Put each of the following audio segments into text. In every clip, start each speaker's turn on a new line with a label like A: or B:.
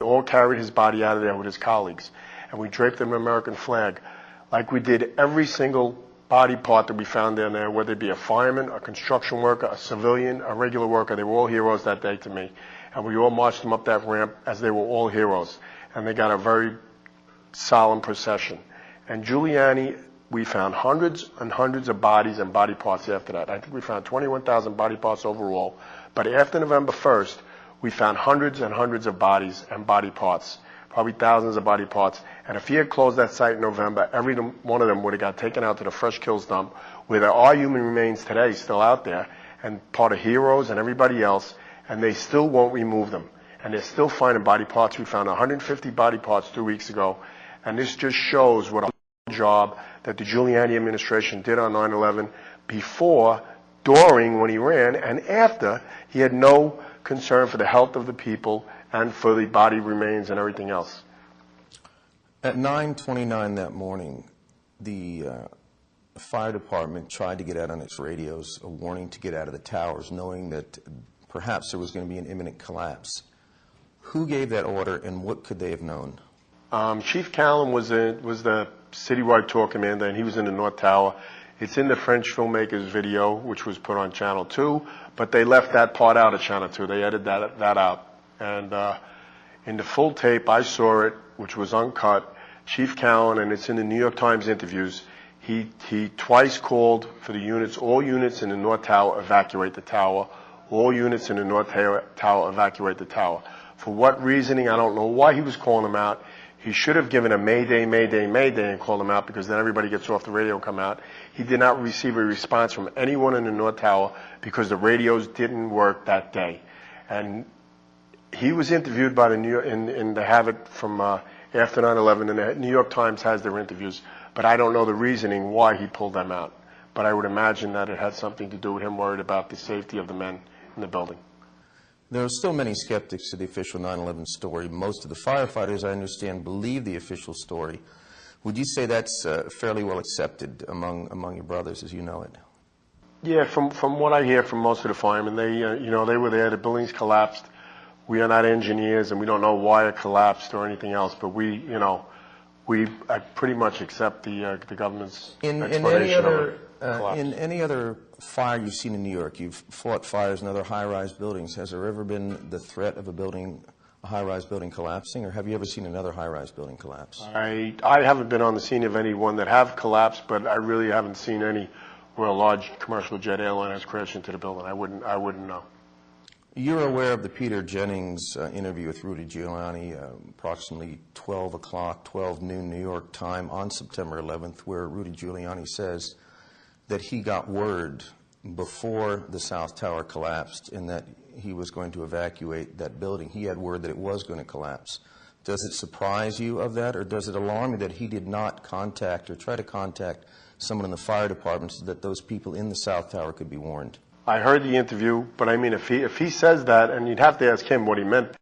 A: all carried his body out of there with his colleagues. And we draped an American flag like we did every single body part that we found down there, whether it be a fireman, a construction worker, a civilian, a regular worker. They were all heroes that day to me. And we all marched them up that ramp as they were all heroes. And they got a very solemn procession. And Giuliani, we found hundreds and hundreds of bodies and body parts after that. I think we found 21,000 body parts overall. But after November 1st, we found hundreds and hundreds of bodies and body parts, probably thousands of body parts. And if he had closed that site in November, every one of them would have got taken out to the Fresh Kills dump, where there are human remains today still out there, and part of Heroes and everybody else, and they still won't remove them. And they're still finding body parts. We found 150 body parts 2 weeks ago. And this just shows what a job that the Giuliani administration did on 9/11 before, during when he ran, and after he had no concern for the health of the people and for the body remains and everything else.
B: At 9:29 that morning, the fire department tried to get out on its radios a warning to get out of the towers, knowing that perhaps there was going to be an imminent collapse. Who gave that order, and what could they have known?
A: Chief Callan was the citywide tour commander, and he was in the North Tower. It's in the French filmmaker's video, which was put on Channel 2, but they left that part out of Channel 2. They edited that out. And in the full tape, I saw it, which was uncut, Chief Callan, and it's in the New York Times interviews, he twice called for the units, all units in the North Tower, evacuate the tower. All units in the North Tower, evacuate the tower. For what reasoning, I don't know why he was calling them out. He should have given a Mayday, Mayday, Mayday and called them out, because then everybody gets off the radio and come out. He did not receive a response from anyone in the North Tower because the radios didn't work that day. And he was interviewed by the New York, in the Have It from after 9/11, and the New York Times has their interviews, but I don't know the reasoning why he pulled them out. But I would imagine that it had something to do with him worried about the safety of the men in the building.
B: There are still many skeptics to the official 9/11 story. Most of the firefighters, I understand, believe the official story. Would you say that's fairly well accepted among your brothers as you know it?
A: Yeah, from what I hear from most of the firemen, they were there. The buildings collapsed. We are not engineers, and we don't know why it collapsed or anything else. But I pretty much accept the government's explanation of it.
B: In any other fire you've seen in New York, you've fought fires in other high-rise buildings. Has there ever been the threat of a high-rise building collapsing, or have you ever seen another high-rise building collapse?
A: I haven't been on the scene of any one that have collapsed, but I really haven't seen any where a large commercial jet airline has crashed into the building. I wouldn't know.
B: You're aware of the Peter Jennings interview with Rudy Giuliani, approximately 12 o'clock, 12 noon New York time on September 11th, where Rudy Giuliani says that he got word before the South Tower collapsed and that he was going to evacuate that building. He had word that it was going to collapse. Does it surprise you of that, or does it alarm you that he did not contact or try to contact someone in the fire department so that those people in the South Tower could be warned?
A: I heard the interview, but I mean, if he says that, and you'd have to ask him what he meant,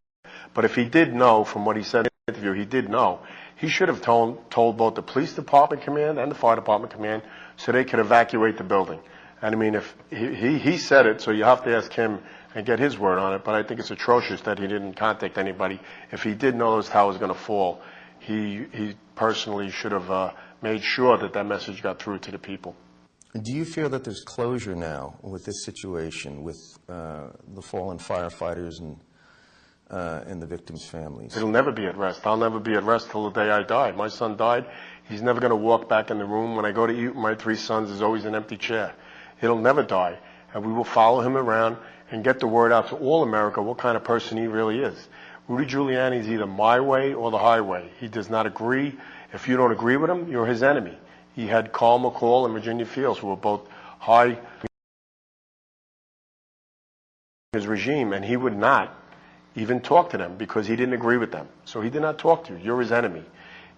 A: but if he did know from what he said in the interview, he did know, he should have told both the police department command and the fire department command so they could evacuate the building. And I mean, if he said it, so you have to ask him and get his word on it, but I think it's atrocious that he didn't contact anybody. If he did know those towers were going to fall, he personally should have made sure that message got through to the people.
B: Do you feel that there's closure now with this situation, with the fallen firefighters and the victims' families?
A: It'll never be at rest. I'll never be at rest till the day I die. My son died. He's never going to walk back in the room. When I go to eat with my 3 sons, there's always an empty chair. He'll never die. And we will follow him around and get the word out to all America what kind of person he really is. Rudy Giuliani is either my way or the highway. He does not agree. If you don't agree with him, you're his enemy. He had Carl McCall and Virginia Fields, who were both high in his regime, and he would not even talk to them because he didn't agree with them. So he did not talk to you. You're his enemy.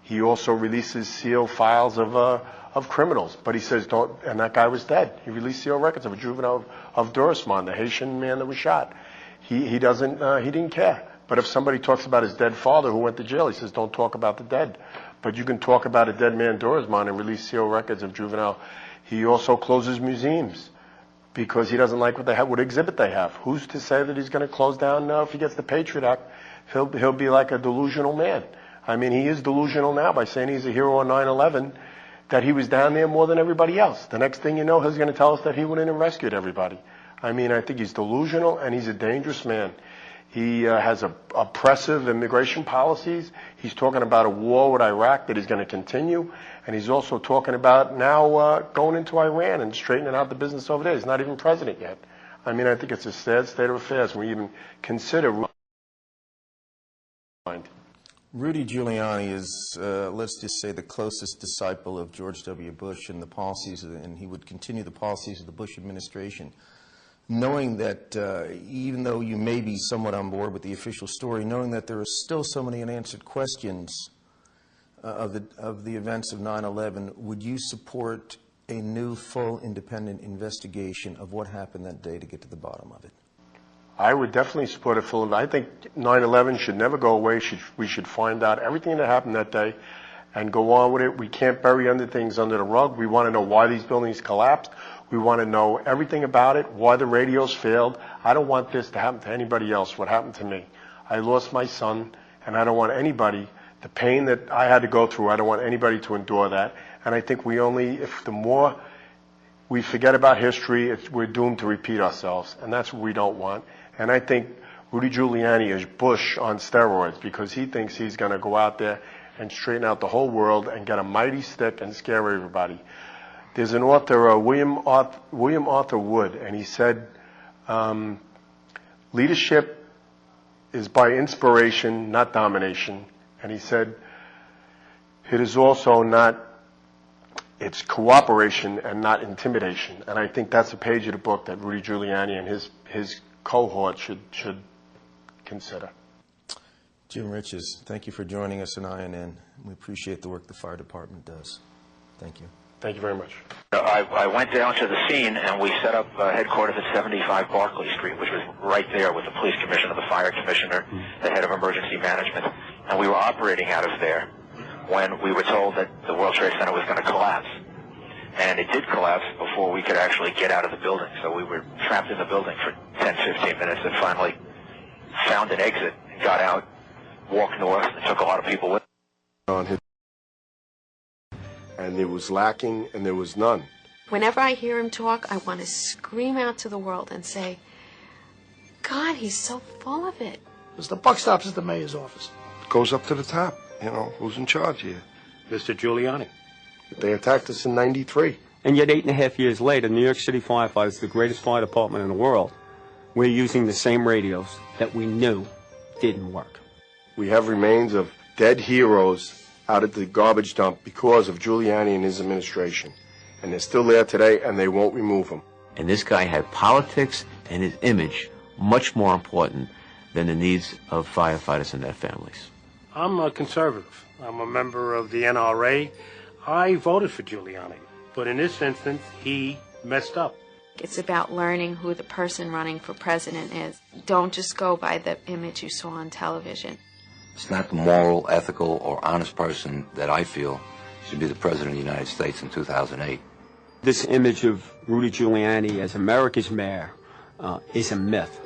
A: He also releases sealed files of criminals, but he says don't. And that guy was dead. He released sealed records of a juvenile of Durisman, the Haitian man that was shot. He didn't care. But if somebody talks about his dead father who went to jail, he says don't talk about the dead. But you can talk about a dead man, Durisman, and release sealed records of juvenile. He also closes museums because he doesn't like what exhibit they have. Who's to say that he's going to close down if he gets the Patriot Act? he'll be like a delusional man. I mean, he is delusional now by saying he's a hero on 9/11, that he was down there more than everybody else. The next thing you know, he's going to tell us that he went in and rescued everybody. I mean, I think he's delusional and he's a dangerous man. He has oppressive immigration policies. He's talking about a war with Iraq that is going to continue. And he's also talking about now going into Iran and straightening out the business over there. He's not even president yet. I mean, I think it's a sad state of affairs when we even consider.
B: Rudy Giuliani is, let's just say, the closest disciple of George W. Bush and the policies, and he would continue the policies of the Bush administration. Knowing that even though you may be somewhat on board with the official story, knowing that there are still so many unanswered questions of the events of 9/11, would you support a new, full, independent investigation of what happened that day to get to the bottom of it?
A: I would definitely support a full. I think 9/11 should never go away. We should find out everything that happened that day and go on with it. We can't bury things under the rug. We want to know why these buildings collapsed. We want to know everything about it, why the radios failed. I don't want this to happen to anybody else, what happened to me. I lost my son, and I don't want anybody, the pain that I had to go through, I don't want anybody to endure that. And I think if the more we forget about history, we're doomed to repeat ourselves, and that's what we don't want. And I think Rudy Giuliani is Bush on steroids because he thinks he's going to go out there and straighten out the whole world and get a mighty stick and scare everybody. There's an author, William Arthur Wood, and he said, leadership is by inspiration, not domination. And he said, it is also it's cooperation and not intimidation. And I think that's a page of the book that Rudy Giuliani and his cohort should consider.
B: Jim Riches, thank you for joining us in INN. We appreciate the work the fire department does. Thank you.
A: Thank you very much.
C: I went down to the scene and we set up headquarters at 75 Barclay Street, which was right there with the police commissioner, the fire commissioner, the head of emergency management. And we were operating out of there when we were told that the World Trade Center was going to collapse. And it did collapse before we could actually get out of the building. So we were trapped in the building for 10, 15 minutes and finally found an exit and got out, walked north, and took a lot of people with us.
A: And there was lacking and there was none.
D: Whenever I hear him talk, I want to scream out to the world and say, God, he's so full of it.
E: Because the buck stops at the mayor's office.
A: It goes up to the top. You know, who's in charge here?
F: Mr. Giuliani.
A: They attacked us in '93.
F: And yet 8.5 years later, New York City firefighters, the greatest fire department in the world, we're using the same radios that we knew didn't work.
A: We have remains of dead heroes out at the garbage dump because of Giuliani and his administration. And they're still there today, and they won't remove them.
G: And this guy had politics and his image much more important than the needs of firefighters and their families.
H: I'm a conservative. I'm a member of the NRA. I voted for Giuliani. But in this instance, he messed up.
D: It's about learning who the person running for president is. Don't just go by the image you saw on television.
I: It's not the moral, ethical, or honest person that I feel should be the President of the United States in 2008.
F: This image of Rudy Giuliani as America's mayor is a myth.